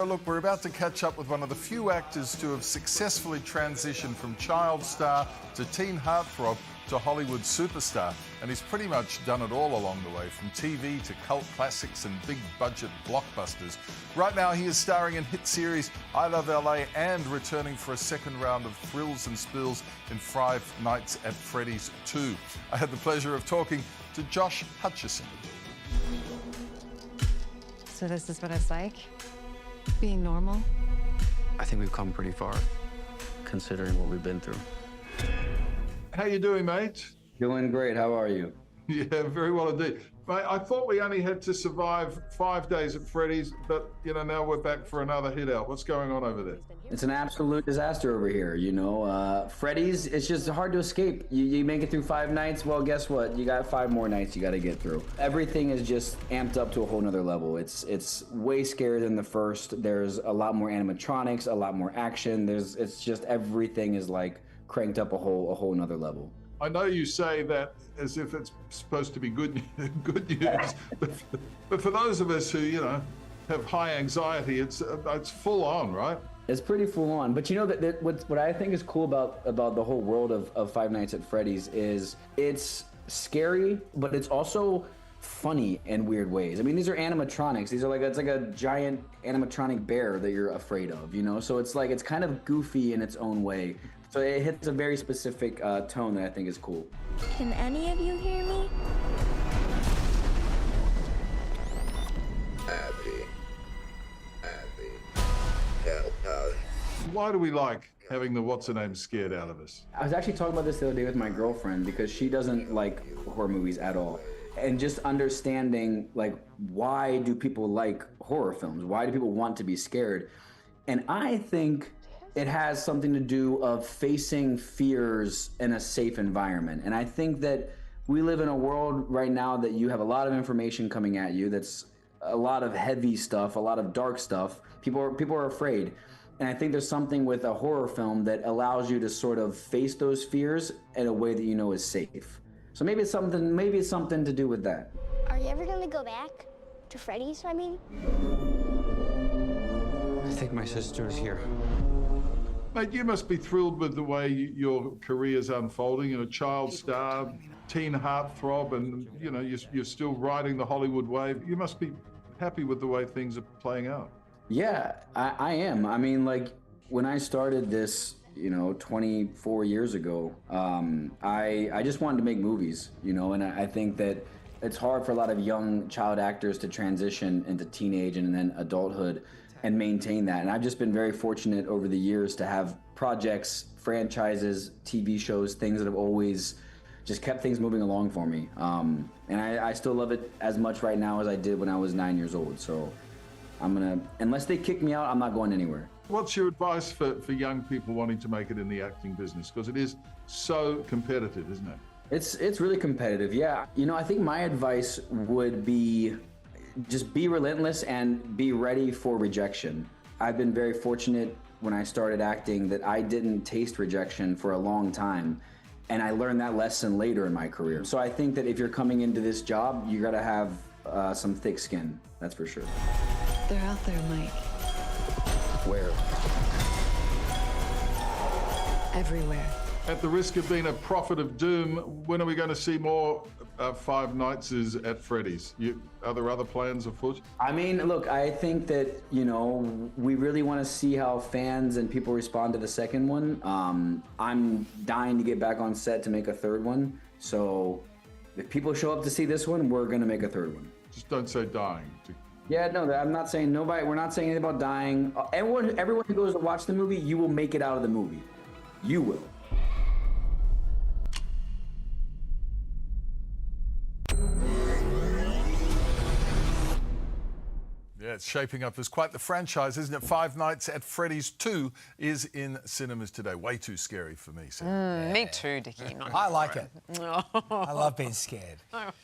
look, we're about to catch up with one of the few actors to have successfully transitioned from child star to teen heartthrob to Hollywood superstar. And he's pretty much done it all along the way, from TV to cult classics and big budget blockbusters. Right now, he is starring in hit series I Love LA and returning for a second round of thrills and spills in Five Nights at Freddy's 2. I had the pleasure of talking to Josh Hutcherson. So this is what it's like? Being normal? I think we've come pretty far, considering what we've been through. How you doing, mate? Doing great. How are you? Yeah, very well indeed. Mate, I thought we only had to survive 5 days at Freddy's, but, you know, now we're back for another hit out. What's going on over there? It's an absolute disaster over here, you know. Freddy's, it's just hard to escape. You make it through 5 nights, well, guess what? You got 5 more nights you got to get through. Everything is just amped up to a whole nother level. It's way scarier than the first. There's a lot more animatronics, a lot more action. It's just everything is like cranked up a whole nother level. I know you say that as if it's supposed to be good, good news, but for those of us who, you know, have high anxiety, it's full on, right? It's pretty full on, but you know that what I think is cool about the whole world of Five Nights at Freddy's is it's scary, but it's also funny in weird ways. I mean, these are animatronics. It's like a giant animatronic bear that you're afraid of, you know? So it's like, it's kind of goofy in its own way. So it hits a very specific tone that I think is cool. Can any of you hear me? Why do we like having the what's-her-name scared out of us? I was actually talking about this the other day with my girlfriend because she doesn't like horror movies at all. And just understanding, like, why do people like horror films? Why do people want to be scared? And I think it has something to do of facing fears in a safe environment. And I think that we live in a world right now that you have a lot of information coming at you. That's a lot of heavy stuff, a lot of dark stuff. People are afraid. And I think there's something with a horror film that allows you to sort of face those fears in a way that you know is safe. So maybe it's something to do with that. Are you ever gonna go back to Freddy's, I mean? I think my sister's here. Mate, you must be thrilled with the way your career's unfolding. You know, child star, teen heartthrob, and, you know, you're still riding the Hollywood wave. You must be happy with the way things are playing out. Yeah, I am. I mean, like, when I started this, you know, 24 years ago, I just wanted to make movies, you know, and I think that it's hard for a lot of young child actors to transition into teenage and then adulthood and maintain that. And I've just been very fortunate over the years to have projects, franchises, TV shows, things that have always just kept things moving along for me. And I still love it as much right now as I did when I was 9 years old. So unless they kick me out, I'm not going anywhere. What's your advice for young people wanting to make it in the acting business? Because it is so competitive, isn't it? It's really competitive, yeah. You know, I think my advice would be just be relentless and be ready for rejection. I've been very fortunate when I started acting that I didn't taste rejection for a long time, and I learned that lesson later in my career. So I think that if you're coming into this job, you gotta have some thick skin, that's for sure. They're out there, Mike. Where? Everywhere. At the risk of being a prophet of doom, when are we going to see more Five Nights at Freddy's? Are there other plans afoot? I mean, look, I think that, you know, we really want to see how fans and people respond to the second one. I'm dying to get back on set to make a third one. So if people show up to see this one, we're going to make a third one. Just don't say dying. Yeah, no, I'm not saying nobody, we're not saying anything about dying. Everyone who goes to watch the movie, you will make it out of the movie. You will. Yeah, it's shaping up as quite the franchise, isn't it? Five Nights at Freddy's 2 is in cinemas today. Way too scary for me, Sam. Me too, Dickie. I like it. I love being scared.